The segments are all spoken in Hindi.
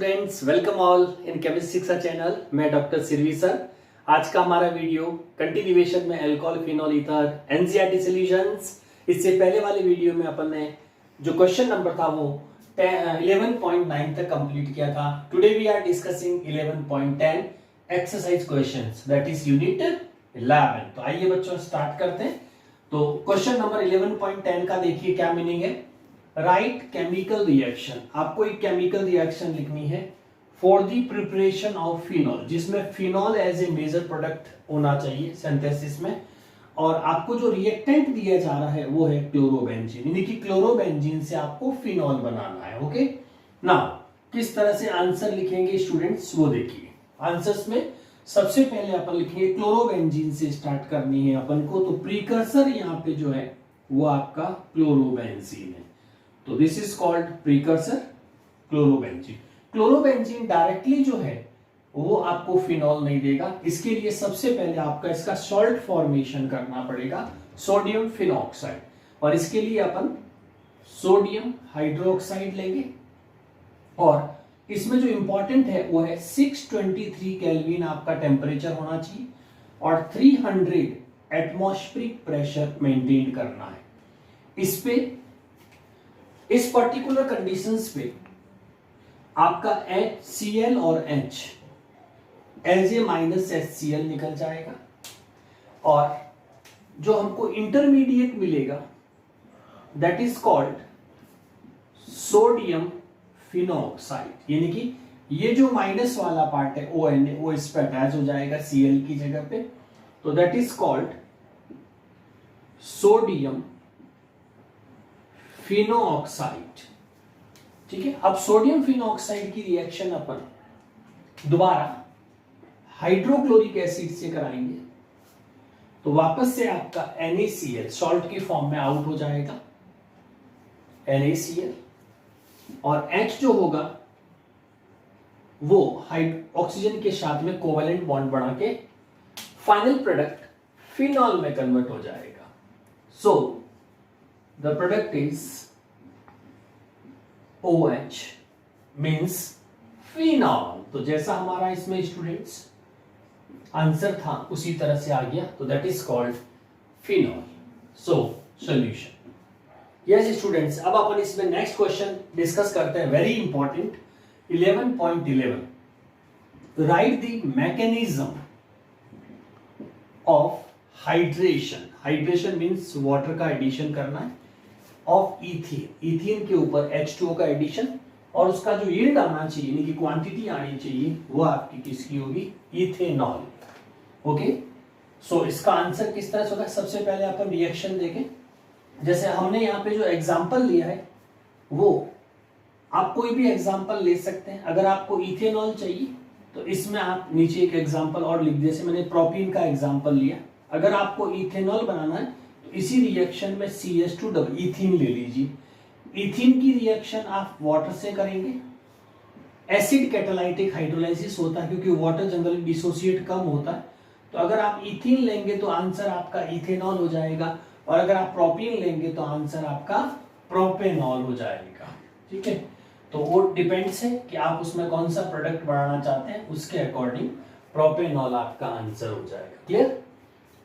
Students, welcome all in chemistry शिक्षा चैनल। मैं डॉक्टर सिरवी सर। आज का हमारा वीडियो कंटिन्यूएशन में alcohol phenol ether NCERT solutions. इससे पहले वाले वीडियो में अपन ने जो क्वेश्चन नंबर था वो 11.9 तक कंप्लीट किया था। Today we are discussing 11.10 exercise questions, that is unit 11। तो आइए बच्चों स्टार्ट करते हैं। तो क्वेश्चन नंबर 11.10 का देखिए क्या मीनिंग है। राइट केमिकल रिएक्शन, आपको एक केमिकल रिएक्शन लिखनी है for the preparation of phenol, जिसमें phenol as a major product होना चाहिए सिंथेसिस में। और आपको जो रिएक्टेंट दिया जा रहा है वो है क्लोरोबेंजीन, यानी कि क्लोरोबेंजीन से आपको फिनॉल बनाना है। ओके, नाउ किस तरह से आंसर लिखेंगे स्टूडेंट्स वो देखिए। आंसर्स में सबसे पहले अपन लिखेंगे क्लोरोबेंजीन से स्टार्ट करनी है अपन को, तो प्रीकर्सर यहाँ पे जो है वो आपका क्लोरोबेंजीन है। तो this is called precursor chlorobenzene. Chlorobenzene directly जो है वो आपको फिनॉल नहीं देगा। इसके लिए सबसे पहले आपका इसका सॉल्ट फॉर्मेशन करना पड़ेगा, सोडियम फिनॉक्साइड। और इसके लिए अपन सोडियम हाइड्रोक्साइड लेंगे और इसमें जो इंपॉर्टेंट है वो है 623 केल्विन आपका टेम्परेचर होना चाहिए और 300 एटमॉस्फेरिक प्रेशर मेंटेन करना है। इस पर्टिकुलर कंडीशंस पे आपका HCl और H Lj-HCl निकल जाएगा और जो हमको इंटरमीडिएट मिलेगा that is called sodium phenoxide, यानी कि ये जो माइनस वाला पार्ट है ON वो इस पे अटैच हो जाएगा Cl की जगह पे, तो दैट इज कॉल्ड सोडियम फिनोऑक्साइड। ठीक है, अब सोडियम फिनोऑक्साइड की रिएक्शन अपन दोबारा हाइड्रोक्लोरिक एसिड से कराएंगे तो वापस से आपका NaCl सॉल्ट की फॉर्म में आउट हो जाएगा NaCl, और H जो होगा वो ऑक्सीजन के साथ में कोवेलेंट बॉन्ड बना के फाइनल प्रोडक्ट फिनॉल में कन्वर्ट हो जाएगा। So the product is OH means phenol. तो जैसा हमारा इसमें स्टूडेंट्स आंसर था उसी तरह से आ गया, तो that is called phenol. So solution. Yes students, अब अपन इसमें नेक्स्ट क्वेश्चन डिस्कस करते हैं, very important 11.11। Right the mechanism of hydration. Hydration means water का एडिशन करना है ऑफ इथीन। इथीन के ऊपर H2O का एडिशन और उसका जो यील्ड आना चाहिए यानी कि क्वांटिटी आनी चाहिए वो आपकी किसकी होगी, इथेनॉल। ओके, सो इसका आंसर किस तरह से होगा। सबसे पहले अपन रिएक्शन देखें। जैसे हमने यहाँ पे जो एग्जांपल लिया है वो आप कोई भी एग्जांपल ले सकते हैं। अगर आपको इथेनॉल चाहिए तो इसमें आप नीचे एक एग्जांपल और लिख, जैसे मैंने प्रोपीन का एग्जांपल लिया। अगर आपको इथेनॉल बनाना है तो इसी रिएक्शन में CH2 डबल इथीन ले लीजिए। इथीन की रिएक्शन आप वाटर से करेंगे। एसिड कैटालाइटिक हाइड्रोलाइसिस होता है क्योंकि वाटर जनरली डिसोसिएट कम होता है। तो अगर आप इथीन लेंगे तो आंसर आपका इथेनॉल हो जाएगा, और अगर आप प्रोपीन लेंगे तो आंसर आपका प्रोपेनॉल हो जाएगा। ठीक है, तो वो डिपेंड्स है कि आप उसमें कौन सा प्रोडक्ट बनाना चाहते हैं, उसके अकॉर्डिंग प्रोपेनॉल आपका आंसर हो जाएगा। क्लियर।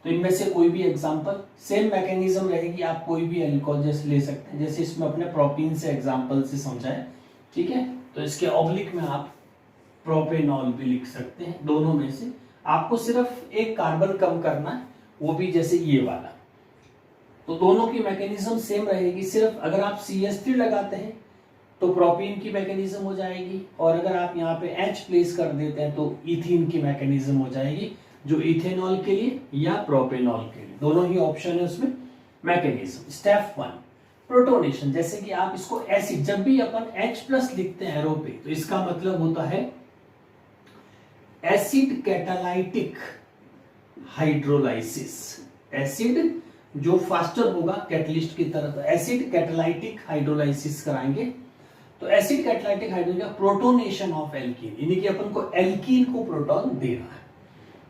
तो इनमें से कोई भी एग्जांपल, सेम मैकेनिज्म रहेगी, आप कोई भी अल्कोहल जैसे ले सकते हैं। जैसे इसमें अपने प्रोपीन से एग्जांपल से समझाएं, ठीक है, तो इसके ऑब्लिक में आप प्रोपेनॉल भी लिख सकते हैं। दोनों में से आपको सिर्फ एक कार्बन कम करना है, वो भी जैसे ये वाला। तो दोनों की मैकेनिज्म सेम रहेगी, सिर्फ अगर आप CH3 लगाते हैं तो प्रोपीन की मैकेनिज्म हो जाएगी, और अगर आप यहाँ पे H प्लेस कर देते हैं तो इथीन की मैकेनिज्म हो जाएगी, जो इथेनॉल के लिए या प्रोपेनॉल के लिए, दोनों ही ऑप्शन है उसमें मैकेनिज्म। Step 1 protonation. जैसे कि आप इसको एसिड, जब भी अपन H+ लिखते हैं एरो पे तो इसका मतलब होता है एसिड कैटालाइटिक हाइड्रोलाइसिस। एसिड जो फास्टर होगा कैटलिस्ट की तरह, तो एसिड कैटालाइटिक हाइड्रोलाइसिस कराएंगे। तो acid catalytic hydrolysis protonation of alkene, यानी कि अपन को एल्कीन को प्रोटॉन देना है।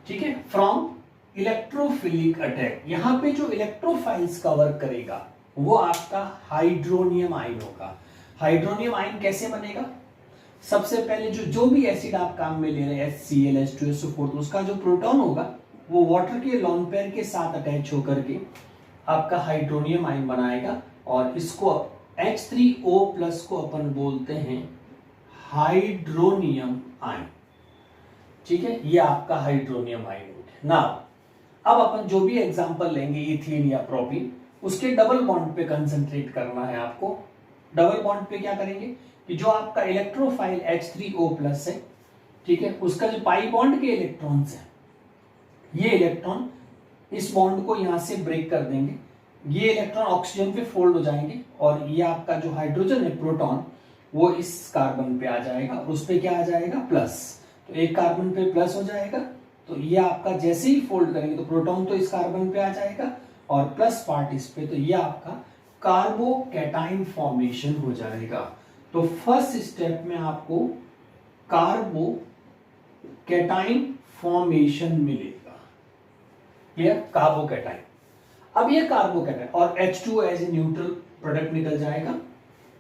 ठीक है, फ्रॉम इलेक्ट्रोफिलिक अटैक। यहां पे जो इलेक्ट्रोफाइल्स का वर्क करेगा वो आपका हाइड्रोनियम आयन होगा। हाइड्रोनियम आयन कैसे बनेगा, सबसे पहले जो भी एसिड आप काम में ले रहे हैं HCl H2SO4, तो उसका जो प्रोटॉन होगा वो वाटर के लोन पेयर के साथ अटैच होकर के आपका हाइड्रोनियम आयन बनाएगा, और इसको H3O प्लस को अपन बोलते हैं हाइड्रोनियम आयन। ठीक है, ये आपका हाइड्रोनियम आयन हो गया। नाउ अब अपन जो भी एग्जांपल लेंगे इथीन या प्रोपीन, उसके डबल बॉन्ड पे कंसंट्रेट करना है आपको। डबल बॉन्ड पे क्या करेंगे कि जो आपका इलेक्ट्रोफाइल H3O प्लस है, ठीक है, उसका जो पाई बॉन्ड के इलेक्ट्रॉन्स है, ये इलेक्ट्रॉन इस बॉन्ड को यहां से ब्रेक कर देंगे, ये इलेक्ट्रॉन ऑक्सीजन पे फोल्ड हो जाएंगे, और ये आपका जो हाइड्रोजन है प्रोटॉन वो इस कार्बन पे आ जाएगा, और उस पे क्या आ जाएगा प्लस। तो एक कार्बन पे प्लस हो जाएगा, तो ये आपका जैसे ही फोल्ड करेंगे तो प्रोटॉन तो इस कार्बन पे आ जाएगा और प्लस पार्ट इस पे, तो ये आपका कार्बोकैटायन फॉर्मेशन हो जाएगा। तो फर्स्ट स्टेप में आपको कार्बोकैटायन फॉर्मेशन मिलेगा, ये कार्बोकैटायन। अब ये कार्बोकैटायन और H2O as a neutral product निकल जाएगा।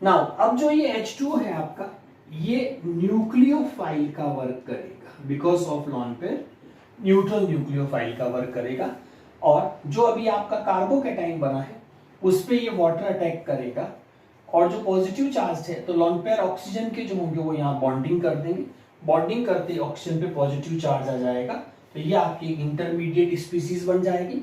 नाउ अब जो ये H2O है आपका, ये न्यूक्लियोफाइल का वर्क करेगा, because of lone pair neutral nucleophile का वर्क करेगा, और जो अभी आपका कार्बोकैटायन बना है उस पे ये वाटर अटैक करेगा, और जो पॉजिटिव चार्ज है तो लॉन पेयर ऑक्सीजन के जो होंगे वो यहाँ बॉन्डिंग कर देंगे, बॉन्डिंग करते ही ऑक्सीजन पे पॉजिटिव चार्ज आ जाएगा, तो ये आपकी इंटरमीडिएट स्पीसीज बन जाएगी।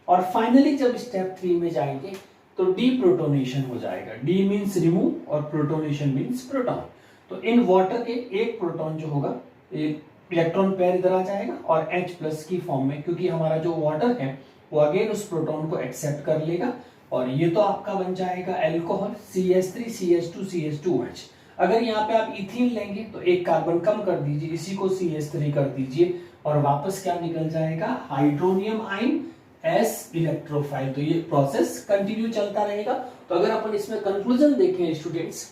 और फाइनली जब स्टेप 3 में जाएंगे तो डीप्रोटोनेशन हो जाएगा। डी मीन्स रिमूव और प्रोटोनेशन मीन्स प्रोटॉन। तो इन वाटर के एक प्रोटॉन जो होगा, एक इलेक्ट्रॉन पेयर इधर आ जाएगा और H प्लस की फॉर्म में, क्योंकि हमारा जो वाटर है वो अगेन उस प्रोटॉन को एक्सेप्ट कर लेगा, और ये तो आपका बन जाएगा एल्कोहल CH3 CH2 CH2OH। अगर यहाँ पे आप इथीन लेंगे तो एक कार्बन कम कर दीजिए, इसी को CH3 कर दीजिए, और वापस क्या निकल जाएगा हाइड्रोनियम आयन एस इलेक्ट्रोफाइल। तो ये प्रोसेस कंटिन्यू चलता रहेगा। तो अगर अपन इसमें कंक्लूजन देखें स्टूडेंट्स,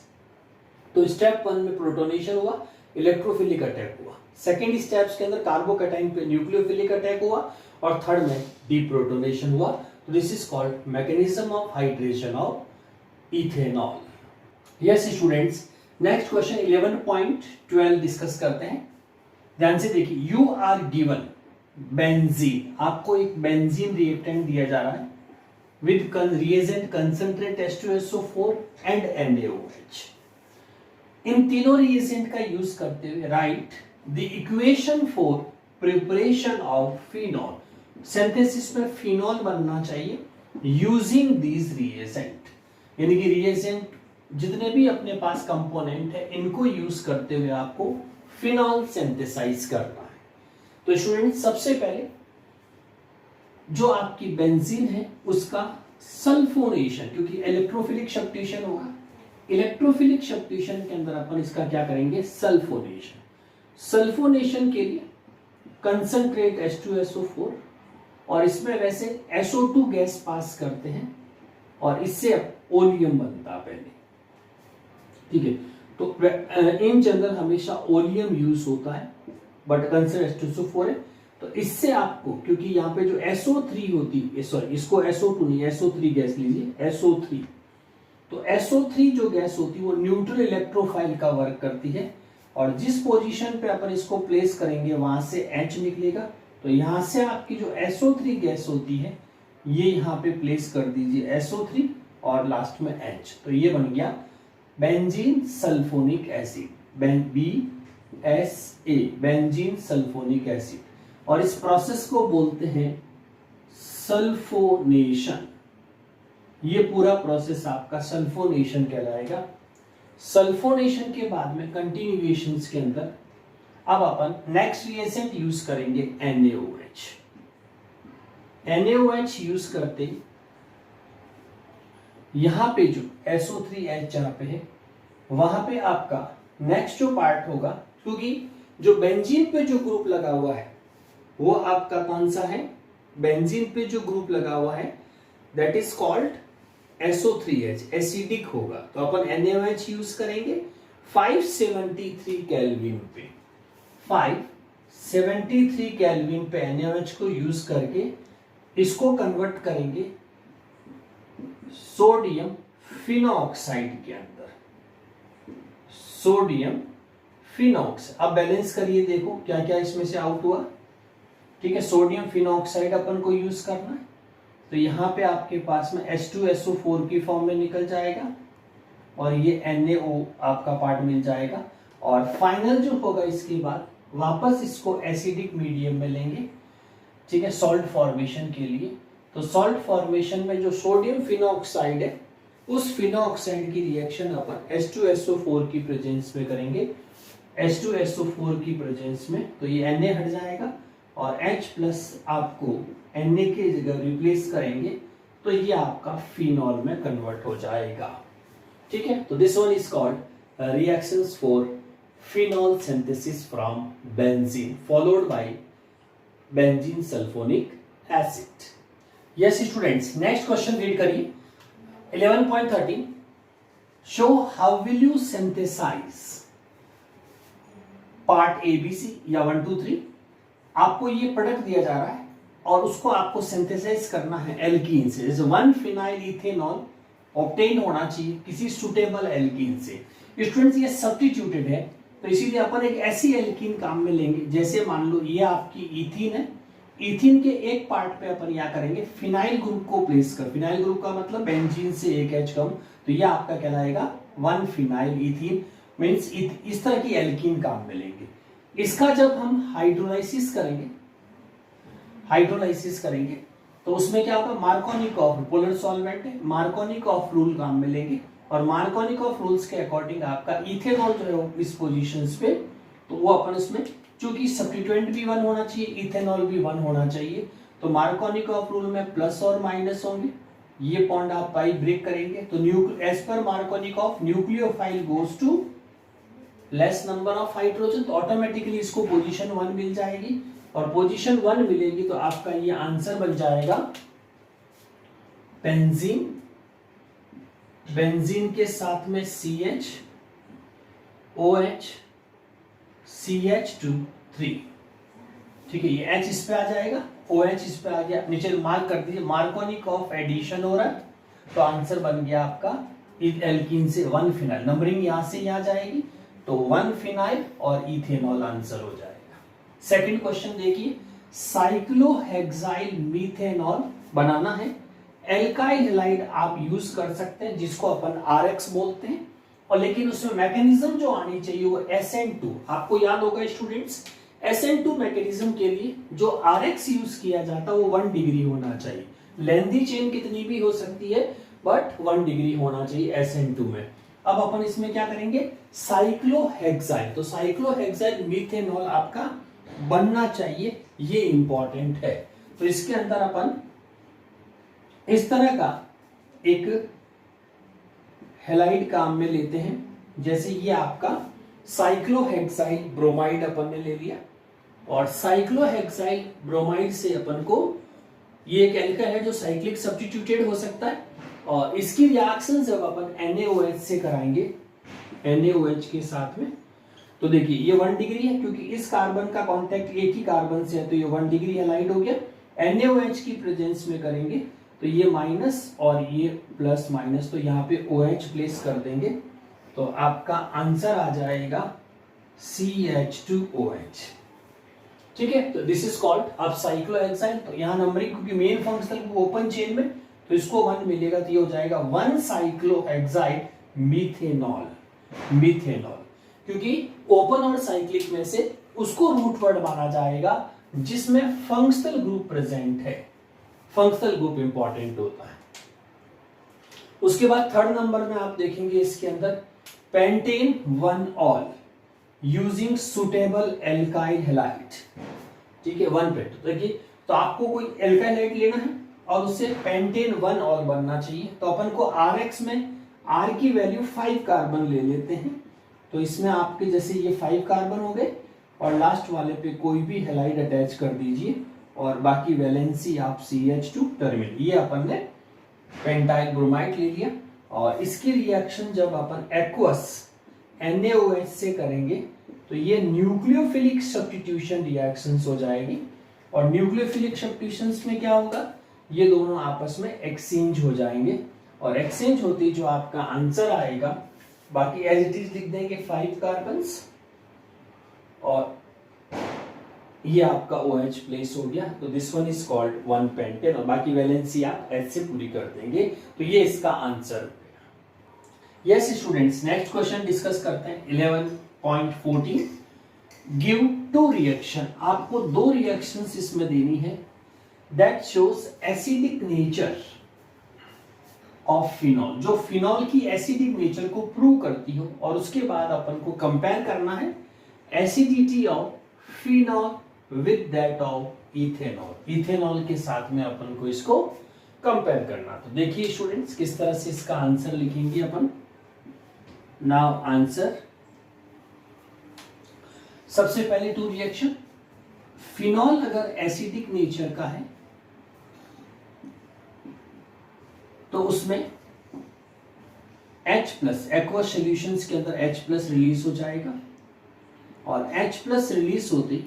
तो स्टेप 1 में प्रोटोनेशन हुआ, इलेक्ट्रोफिलिक अटैक हुआ, सेकेंड स्टेप्स के अंदर कार्बोकैटायन पे न्यूक्लियोफिलिक अटैक हुआ, और थर्ड में डीप्रोटोनेशन हुआ। तो this is called mechanism of hydration of ethanol. Yes students, next question 11.12 discuss करते हैं। ध्यान से देखिए, यू आर गिवन बेंजीन, आपको एक बेंजीन रिएक्टेंट दिया जा रहा है with reagent concentrate H2SO4 and NaOH। इन तीनों रिएजेंट का यूज करते हुए right the equation for preparation of phenol. Synthesis में फिनॉल बनना चाहिए यूजिंग दीज रिएजेंट, यानी कि रिएजेंट जितने भी अपने पास कंपोनेंट है इनको यूज करते हुए आपको फिनॉल सिंथेसाइज करना है। तो स्टूडेंट सबसे पहले जो आपकी बेंजीन है उसका सल्फोनेशन, क्योंकि इलेक्ट्रोफिलिक सब्स्टिट्यूशन होगा, इलेक्ट्रोफिलिक सब्स्टिट्यूशन के अंदर अपन इसका क्या करेंगे सल्फोनेशन। सल्फोनेशन के लिए कंसंट्रेट H2SO4, और इसमें वैसे SO2 गैस पास करते हैं, और इससे ओलियम बनता है पहले, ठीक है। तो इन जनरल हमेशा ओलियम यूज होता है, बट कंसिडर H2SO4 है, तो इससे आपको, क्योंकि यहाँ पे जो SO3 होती है, सॉरी इसको SO2 नहीं SO3 गैस लीजिए, SO3, तो SO3 जो गैस होती है वो न्यूट्रल इलेक्ट्रोफाइल का वर्क करती है, और जिस पोजीशन पे अपन इसको प्लेस करेंगे वहां से H निकलेगा, तो यहां से आपकी जो SO3 गैस होती है ये यहाँ पे प्लेस कर दीजिए SO3 और लास्ट में H, तो ये बन गया benzene sulphonic acid, BSA, benzene sulphonic acid, और इस प्रोसेस को बोलते हैं सल्फोनेशन। ये पूरा प्रोसेस आपका सल्फोनेशन कहलाएगा। सल्फोनेशन के बाद में कंटिन्यूएशंस के अंदर अब अपन नेक्स्ट रिएजेंट यूज करेंगे NaOH। NaOH यूज करते यहां पे जो SO3H जहां पे है वहां पे आपका नेक्स्ट जो पार्ट होगा, क्योंकि जो बेंजीन पे जो ग्रुप लगा हुआ है वो आपका कौन सा है, बेंजीन पे जो ग्रुप लगा हुआ है that is called SO3H, acidic होगा, तो अपन NaOH यूज करेंगे 573 केल्विन पे, 573 केल्विन पे NaOH को यूज करके इसको कन्वर्ट करेंगे सोडियम फिनॉक्साइड के अंदर, सोडियम फिनॉक्स। अब बैलेंस करिए, देखो क्या क्या इसमें से आउट हुआ। ठीक है, सोडियम फिनॉक्साइड अपन को यूज करना है, तो यहाँ पे आपके पास में H2SO4 की फॉर्म में निकल जाएगा और ये NaO आपका पार्ट मिल जाएगा। और फाइनल जो होगा इसके बाद वापस इसको एसिडिक मीडियम में लेंगे, ठीक है, सॉल्ट फॉर्मेशन के लिए। तो सॉल्ट फॉर्मेशन में जो सोडियम फिनॉक्साइड है उस फिनॉक्साइड की रिएक्शन अपन H2SO4 की प्रेजेंस में करेंगे। H2SO4 की प्रेजेंस में तो ये Na हट जाएगा और H प्लस आपको Na के जगह रिप्लेस करेंगे तो ये आपका फिनॉल में कन्वर्ट हो जाएगा। ठीक है, तो this one is called reactions for phenol synthesis from benzene followed by benzene sulphonic acid. Yes students, next question read करिए 11.13। Show how will you synthesize part ABC या 1 2 3। आपको ये प्रोडक्ट दिया जा रहा है और उसको आपको सिंथेसाइज करना है एल्कीन से। जैसे 1 फिनाइल इथेनॉल ऑब्टेन होना चाहिए किसी सुटेबल एल्कीन से। स्टूडेंट्स ये सब्स्टिट्यूटेड है, तो इसीलिए अपन एक ऐसी एल्कीन काम में लेंगे, जैसे मान लो ये आपकी इथीन है, इथीन के एक पार्ट पे अपन क्या करेंगे, फिनाइल ग्रुप को प्लेस कर। फिनाइल ग्रुप का मतलब बेंजीन से एक H कम, तो ये आपका कहलाएगा 1 फिनाइल इथीन। मीन्स इस तरह की एल्कीन काम में लेंगे। इसका जब हम हाइड्रोलाइसिस करेंगे तो उसमें क्या होगा, मार्कोनिकॉफ पोलर सॉल्वेंट है, मार्कोनिकॉफ रूल काम में लेंगे और मार्कोनिकॉफ रूल्स के अकॉर्डिंग आपका इथेनॉल जो है इस पोजीशंस पे, तो वो अपन इसमें चूंकि सब्स्टिट्यूएंट भी 1 होना चाहिए, इथेनॉल भी 1 होना चाहिए, तो मार्कोनिकॉफ रूल में प्लस और माइनस होंगे। ये बॉन्ड आप पाई ब्रेक करेंगे तो as per Markovnikov nucleophile goes to less number of hydrogen, तो ऑटोमेटिकली इसको पोजीशन 1 मिल जाएगी और पोजीशन 1 मिलेगी तो आपका ये आंसर बन जाएगा बेंजीन। बेंजीन के साथ में CH OH CH2 ठीक है, ये H इस पे आ जाएगा, OH इस पे आ गया, नीचे मार्क कर दीजिए, मार्कोनिकॉफ एडिशन हो रहा है, तो आंसर बन गया आपका एल्कीन से 1 फिनाइल। नंबरिंग यहां से यहां जाएगी तो 1 फिनाइल और इथेनॉल आंसर हो जाएगा। सेकंड क्वेश्चन देखिए, साइक्लोहेक्साइल मीथेनॉल बनाना है। एल्काइल हैलाइड आप यूज कर सकते हैं जिसको अपन RX बोलते हैं, और लेकिन उसमें मैकेनिज्म जो आनी चाहिए वो SN2। आपको याद होगा स्टूडेंट्स, SN2 मैकेनिज्म के लिए जो RX यूज किया जाता है वो 1 डिग्री होना चाहिए। लेंथी चेन कितनी भी हो सकती है बट 1 डिग्री होना चाहिए SN2 में। अब अपन इसमें क्या करेंगे, साइक्लोहेक्साइल, तो साइक्लोहेक्साइल मीथेनॉल आपका बनना चाहिए, ये इंपॉर्टेंट है। तो इसके अंदर अपन इस तरह का एक हैलाइड काम में लेते हैं, जैसे ये आपका साइक्लोहेक्साइल ब्रोमाइड अपन ने ले लिया और साइक्लोहेक्साइल ब्रोमाइड से अपन को, ये एक एल्काइल है जो साइक्लिक सब्स्टिट्यूटेड हो सकता है, और इसकी रिएक्शन जब अपन NaOH से कराएंगे, NaOH के साथ में, तो देखिए ये 1 डिग्री है क्योंकि इस कार्बन का कांटेक्ट एक ही कार्बन से है, तो ये 1 डिग्री हैलाइड हो गया। NaOH की प्रेजेंस में करेंगे तो ये माइनस और ये प्लस माइनस, तो यहाँ पे OH प्लेस कर देंगे तो आपका आंसर आ जाएगा CH2OH। ठीक है, तो दिस इज कॉल्ड अब साइक्लोहेक्साइल। तो यहाँ नंबरिंग क्योंकि मेन फंक्शनल ओपन चेन में, तो इसको 1 मिलेगा तो ये हो जाएगा 1 साइक्लोहेक्साइल मीथेनॉल। क्योंकि ओपन और साइक्लिक में से उसको रूट वर्ड माना जाएगा जिसमें फंक्शनल ग्रुप प्रेजेंट है। फंक्शनल ग्रुप इंपॉर्टेंट होता है। उसके बाद थर्ड नंबर में आप देखेंगे इसके अंदर pentane 1 all using suitable alkyl halide. ठीक है, 1 पेंट, देखिए तो आपको कोई एल्काइल हैलाइड लेना है और उससे पेंटेन 1 ऑल बनना चाहिए, तो अपन को RX में R की वैल्यू 5 कार्बन ले लेते हैं, तो इसमें आपके जैसे ये 5 कार्बन हो गए और लास्ट वाले पे कोई भी हैलाइड अटैच कर दीजिए और बाकी वैलेंसी आप CH2 टर्मिनल, ये अपन ने पेंटाइल ब्रोमाइड ले लिया। और इसकी रिएक्शन जब अपन एक्वस NaOH से करेंगे तो ये न्यूक्लियोफिलिक सब्स्टिट्यूशन रिएक्शंस हो जाएगी, और न्यूक्लियोफिलिक सब्स्टिट्यूशंस में क्या होगा, ये दोनों आपस में एक्सचेंज हो जाएंगे और एक्सचेंज होती जो आपका आंसर आएगा, बाकी एज इट इज लिख देंगे 5 कार्बन्स ये आपका OH प्लेस हो गया, तो this one is called 1 pentane, और बाकी वैलेंसी आप H से पूरी कर देंगे, तो ये इसका answer. Yes students, next question discuss करते हैं 11.14। गिव टू रिएक्शन, आपको दो रिएक्शंस इसमें देनी है, that shows acidic nature of phenol, जो फिनॉल की एसिडिक नेचर को प्रूव करती हो, और उसके बाद अपन को कंपेयर करना है acidity of phenol with that of ethanol, ethanol के साथ में अपन को इसको कंपेयर करना। तो देखिए स्टूडेंट्स किस तरह से इसका आंसर लिखेंगे अपन। नाउ आंसर, सबसे पहले टू रिएक्शन, फिनॉल अगर एसिडिक नेचर का है तो उसमें H प्लस, एक्वस सॉल्यूशंस के अंदर H प्लस रिलीज हो जाएगा, और H प्लस रिलीज होते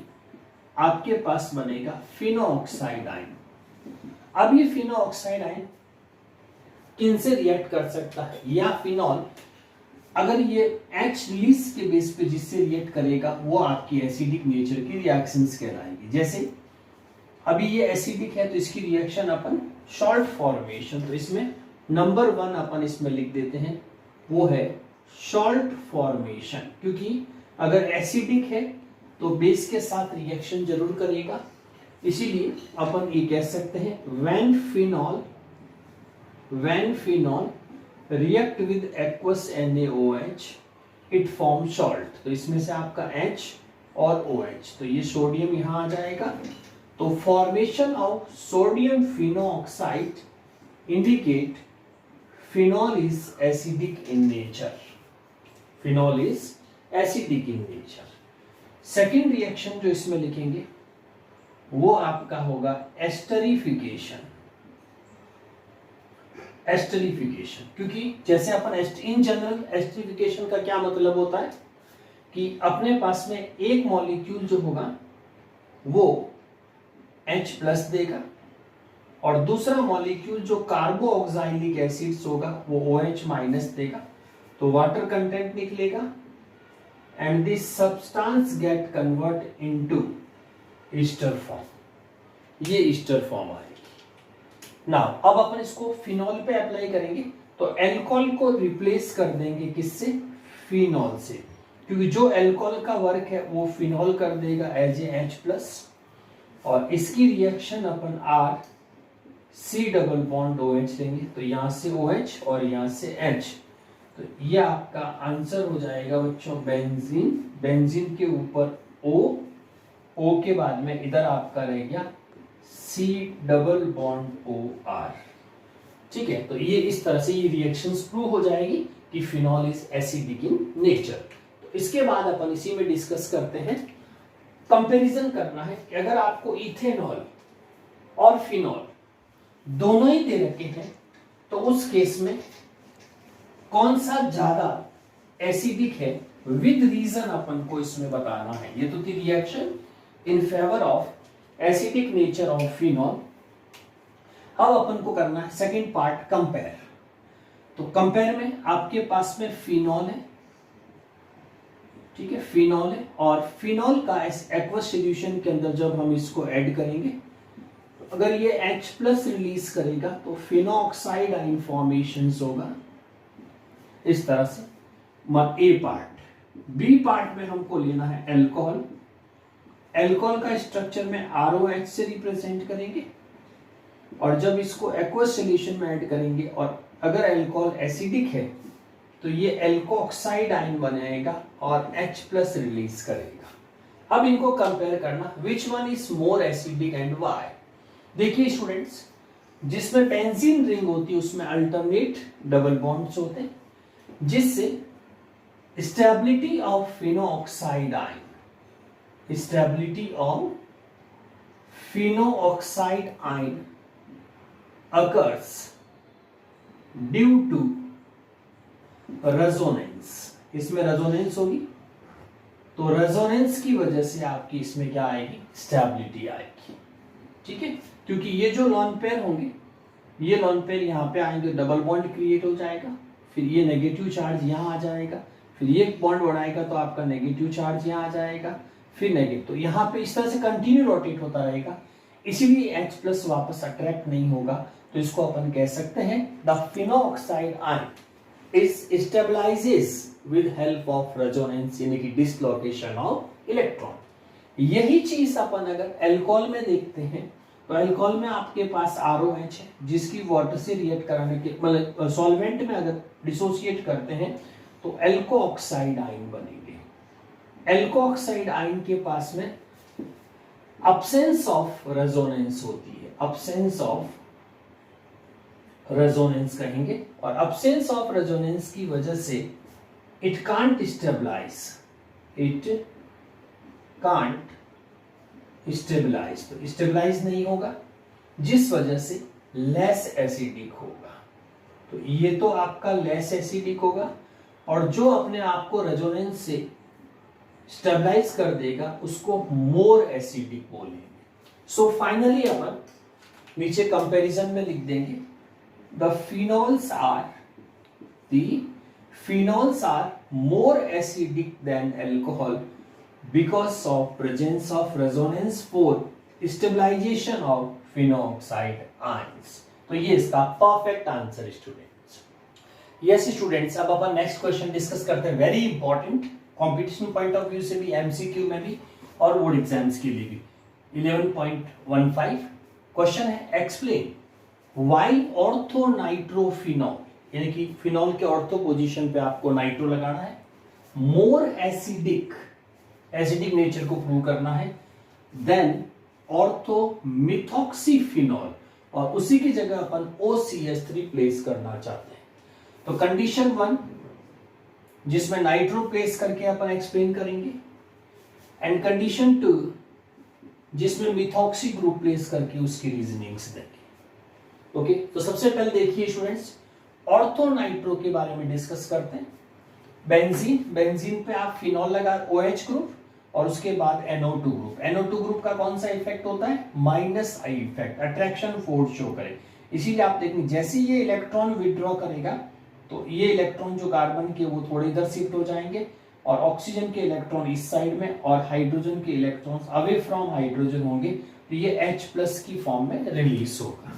आपके पास बनेगा फिनोऑक्साइड आयन। अब ये फिनोऑक्साइड आयन किनसे रिएक्ट कर सकता है, या फिनॉल अगर ये H रिलीज के बेस पे जिससे रिएक्ट करेगा वो आपकी एसिडिक नेचर की रिएक्शंस कहलाएगी। जैसे अभी ये एसिडिक है तो इसकी रिएक्शन अपन शॉर्ट फॉर्मेशन, तो इसमें नंबर 1 अपन इसमें लिख देते हैं, वो है शॉर्ट फॉर्मेशन, क्योंकि अगर एसिडिक है तो बेस के साथ रिएक्शन जरूर करेगा, इसीलिए अपन ये कह सकते हैं when phenol react with aqueous NaOH it form salt, तो इसमें से आपका H और OH, तो ये सोडियम यहां आ जाएगा, तो formation of sodium phenoxide indicate phenol is acidic in nature, phenol is acidic in nature. Second reaction जो इसमें लिखेंगे वो आपका होगा एस्टरिफिकेशन, एस्टरिफिकेशन, क्योंकि जैसे अपन इन जनरल एस्टरिफिकेशन का क्या मतलब होता है कि अपने पास में एक मॉलिक्यूल जो होगा वो H प्लस देगा, और दूसरा मॉलिक्यूल जो कार्बोऑक्साइलिक एसिड्स होगा वो OH माइनस देगा, तो वाटर कंटेंट निकलेगा, and this substance gate convert into Easter form, ये ईस्टर फॉर्म आएगी। नाउ अब अपन इसको फिनॉल पे अप्लाई करेंगे, तो अल्कोहल को रिप्लेस कर देंगे किससे, फिनॉल से, क्योंकि जो अल्कोहल का वर्क है वो फिनॉल कर देगा एज ए H प्लस, और इसकी रिएक्शन अपन C डबल बॉन्ड OH लेंगे, तो यहां से OH और यहां से H, तो ये आपका आंसर हो जाएगा बच्चों बेंजीन, बेंजीन के ऊपर O के बाद में इधर आपका रह गया C डबल बॉन्ड OR, ठीक है। तो ये इस तरह से ये रिएक्शंस प्रूव हो जाएगी कि phenol is acidic in nature. तो इसके बाद अपन इसी में डिस्कस करते हैं, कंपैरिजन करना है कि अगर आपको इथेनॉल और फिनॉल दोनों ही दे रखे हैं तो उस केस में कौन सा ज्यादा एसिडिक है, विद रीजन अपन को इसमें बताना है। ये तो थी reaction in favour of acidic nature of phenol. अब अपन को करना है सेकंड पार्ट, कंपेयर। तो कंपेयर में आपके पास में फिनॉल है, ठीक है, फिनॉल है, और फिनॉल का एक्वस सॉल्यूशन के अंदर जब हम इसको ऐड करेंगे तो अगर ये H प्लस रिलीज करेगा तो फिनोऑक्साइड आयन फॉर्मेशन होगा इस तरह से। ए पार्ट, बी पार्ट में हमको लेना है अल्कोहल। अल्कोहल का स्ट्रक्चर में ROH से रिप्रेजेंट करेंगे, और जब इसको एक्वस सॉल्यूशन में ऐड करेंगे और अगर अल्कोहल एसिडिक है तो ये एल्कोऑक्साइड आयन बनाएगा और H प्लस रिलीज करेगा। अब इनको कंपेयर करना, which one is more acidic and why. देखिए स्टूडेंट्स, जिसमें बेंजीन रिंग होती है उसमें अल्टरनेट डबल बॉन्ड्स होते हैं, जिससे stability of phenoxide ion, stability of phenoxide ion occurs due to resonance. इसमें रेजोनेंस होगी तो रेजोनेंस की वजह से आपकी इसमें क्या आएगी, स्टेबिलिटी आएगी, ठीक है। क्योंकि ये जो लॉन पेयर होंगे, ये लॉन पेयर यहाँ पे आएंगे, डबल बॉन्ड क्रिएट हो जाएगा, फिर ये नेगेटिव चार्ज यहाँ आ जाएगा, फिर ये बॉन्ड बढ़ाएगा तो आपका नेगेटिव चार्ज यहाँ आ जाएगा, फिर नेगेटिव, तो यहाँ पे इस तरह से कंटिन्यू रोटेट होता रहेगा, इसीलिए H+ वापस अट्रैक्ट नहीं होगा। तो इसको अपन कह सकते हैं the phenoxide ion is stabilises with help of resonance, यानी कि डिसलोकेशन ऑफ इलेक्ट्रॉन। यही चीज अपन अगर अल्कोहल में देखते हैं, तो अल्कोहल में आपके पास ROH है, जिसकी वाटर से रिएक्ट कराने के मतलब सॉल्वेंट में अगर डिसोसिएट करते हैं तो अल्को ऑक्साइड आयन बनेंगे। अल्को ऑक्साइड आयन के पास में अब्सेंस ऑफ रेजोनेंस होती है, अब्सेंस ऑफ रेजोनेंस कहेंगे, और अब्सेंस ऑफ रेजोनेंस की वजह से it can't stabilize, it can't stabilize, तो स्टेबलाइज नहीं होगा, जिस वजह से लेस एसिडिक होगा। तो ये तो आपका लेस एसिडिक होगा, और जो अपने आप को रेजोनेंस से स्टेबलाइज कर देगा उसको मोर एसिडिक बोलेंगे। सो फाइनली अपन नीचे कंपैरिजन में लिख देंगे the phenols are more acidic than alcohol because of presence of resonance for stabilization of phenoxide ions। तो ये इसका perfect answer students. Yes students, अब अपन नेक्स्ट क्वेश्चन डिस्कस करते हैं, very important, competition point of view से भी, एमसीक्यू में भी और बोर्ड एग्जाम्स के लिए भी। 11.15 क्वेश्चन है, एक्सप्लेन व्हाई ऑर्थोनाइट्रोफिनॉल, यानी कि फिनॉल के ऑर्थो पोजीशन पे आपको नाइट्रो लगाना है, मोर एसिडिक, एसिडिक नेचर को प्रूव करना है, देन ऑर्थोमिथॉक्सीफिनॉल, और उसी की जगह अपन OCH3 प्लेस करना चाहते हैं। तो कंडीशन 1 जिसमें नाइट्रो प्लेस करके अपन एक्सप्लेन करेंगे, एंड कंडीशन 2 जिसमें मिथॉक्सी ग्रुप प्लेस करके उसकी रीजनिंग्स देंगे। ओके, तो सबसे पहले देखिए स्टूडेंट्स, ऑर्थोनाइट्रो के बारे में डिस्कस करते हैं। बेंजीन, बेंजीन पे आप फिनॉल लगा OH ग्रुप और उसके बाद NO2 ग्रुप। NO2 ग्रुप का कौन सा इफेक्ट होता है? -I effect, attraction force show करे। इसीलिए आप देखेंगे जैसे ये इलेक्ट्रॉन विड्रॉ करेगा तो ये इलेक्ट्रॉन जो कार्बन के वो थोड़े इधर शिफ्ट हो जाएंगे, और ऑक्सीजन के इलेक्ट्रॉन इस साइड में और हाइड्रोजन के इलेक्ट्रॉन्स अवे फ्रॉम हाइड्रोजन होंगे, तो ये H+ की फॉर्म में रिलीज होगा।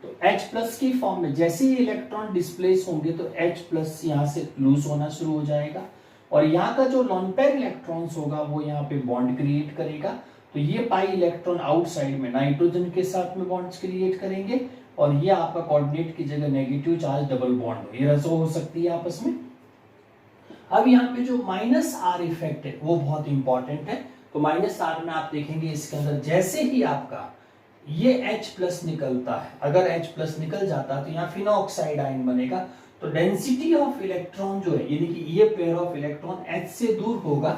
तो H+ की फॉर्म में जैसे ही इलेक्ट्रॉन डिस्प्लेस होंगे तो H+ यहाँ से लूज होना शुरू हो जाएगा, और यहाँ का जो लॉन पेयर इलेक्ट्रॉन्स होगा वो यहाँ पे बॉन्ड क्रिएट करेगा। तो ये पाई इलेक्ट्रॉन आउटसाइड में नाइट्रोजन के साथ में बॉन्ड्स क्रिएट करेंगे, और ये आपका कोऑर्डिनेट की जगह नेगेटिव चार्ज डबल बॉन्ड हो, ये रेजो हो सकती है आपस में। अब यहाँ पे जो -R इफेक्ट है वो बहुत इंपॉर्टेंट है। तो -R में आप देखेंगे इसके अंदर जैसे ही आपका ये H+ निकलता है, अगर H+ निकल जाता है तो यहाँ फिनोक्साइड आयन बनेगा। तो डेंसिटी ऑफ इलेक्ट्रॉन जो है, यानी कि ये पेयर ऑफ इलेक्ट्रॉन H से दूर होगा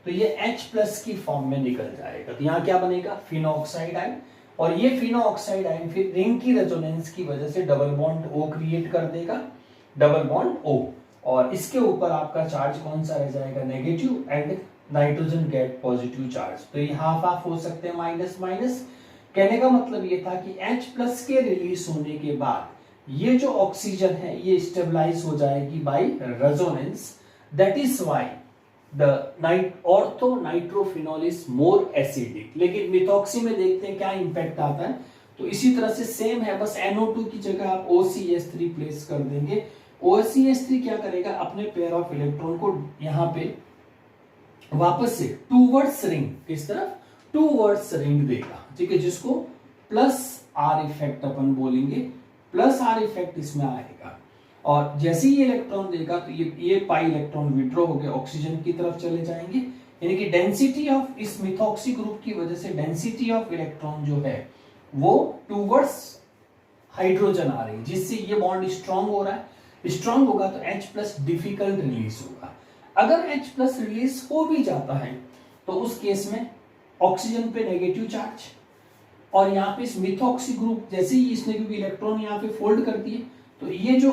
तो ये H+ की फॉर्म में निकल जाएगा। तो यहाँ क्या बनेगा? फिनोक्साइड आयन, और ये फिनोक्साइड आयन फिर रिंग की रेजोनेंस की वजह से डबल बॉन्ड O क्रिएट कर देगा, डबल बॉन्ड O, और इसके ऊपर आपका चार्ज कौन सा रह जाएगा? Negative, and nitrogen gate positive charge. तो ये हाफ हाफ हो सकते हैं, माइनस माइनस। कहने का मतलब ये था कि H+ के रिलीज होने के बाद ये जो ऑक्सीजन है ये स्टेबलाइज हो जाएगी by resonance, that is why the orthonitrophenol is more acidic. लेकिन मिथॉक्सी में देखते हैं क्या इंपैक्ट आता है, तो इसी तरह से सेम है, बस NO2 की जगह आप OCH3 प्लेस कर देंगे। OCH3 क्या करेगा? अपने पेयर ऑफ इलेक्ट्रॉन को यहाँ पे वापस से टूवर्ड्स रिंग, किस तरफ? टूवर्ड्स रिंग देगा, ठीक है, जिसको +R इफेक्ट अपन बोलेंगे। +R इफेक्ट इसमें आएगा, और जैसे ही इलेक्ट्रॉन देगा तो ये पाई इलेक्ट्रॉन विड्रॉ हो गए, ऑक्सीजन की तरफ चले जाएंगे, यानी कि डेंसिटी ऑफ इस मिथॉक्सी ग्रुप की वजह से डेंसिटी ऑफ इलेक्ट्रॉन जो है वो टूवर्ड्स हाइड्रोजन आ रही है, जिससे ये बॉन्ड स्ट्रांग हो रहा है। स्ट्रांग होगा तो H+ डिफिकल्ट रिलीज होगा। अगर H+ रिलीज हो भी जाता है तो उस केस में ऑक्सीजन पे नेगेटिव चार्ज, और यहाँ पे इस मिथॉक्सी ग्रुप जैसे ही इसने क्योंकि इलेक्ट्रॉन यहाँ पे फोल्ड कर दिए तो ये जो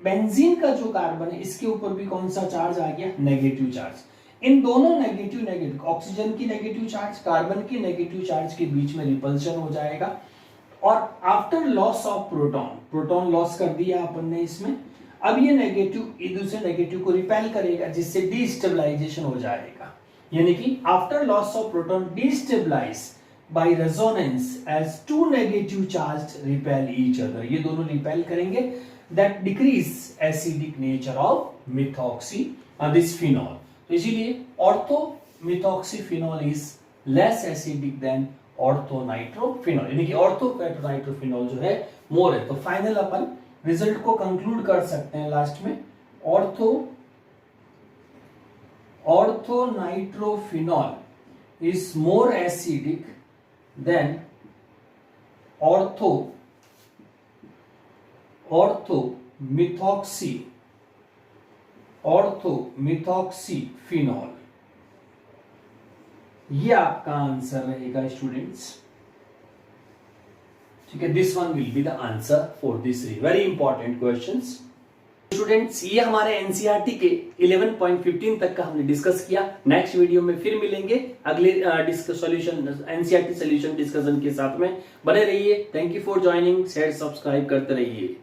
बेंजीन का जो कार्बन है इसके ऊपर भी कौन सा चार्ज आ गया? Negative charge. इन दोनों नेगेटिव नेगेटिव, ऑक्सीजन की नेगेटिव चार्ज, कार्बन की नेगेटिव चार्ज के बीच में रिपल्शन हो जाएगा, और after loss of proton, proton loss कर दिया अपन ने इसमें, अब ये नेगेटिव एक दूसरे नेगेटिव को रिपेल करेगा, जिससे डिस्टेबलाइजेशन हो जाएगा। यानी कि after loss of proton destabilize by resonance as two negative charge repel each other, ये दोनों रिपेल करेंगे, that decrease acidic nature of methoxy this phenol. तो इसीलिए ortho methoxyphenol is less acidic than ortho nitrophenol, यानी कि ऑर्थो नाइट्रोफिनॉल जो है मोर है। तो फाइनल अपन रिजल्ट को कंक्लूड कर सकते हैं लास्ट में, ortho nitrophenol is more acidic than ortho methoxyphenol. ये आपका आंसर रहेगा स्टूडेंट्स, ठीक है। This one will be the answer for this very important questions. Students ये हमारे एनसीईआरटी के 11.15 तक का हमने डिस्कस किया। नेक्स्ट वीडियो में फिर मिलेंगे अगले सॉल्यूशन एनसीईआरटी सॉल्यूशन डिस्कशन के साथ में। बने रहिए। Thank you for joining, share subscribe करते रहिए।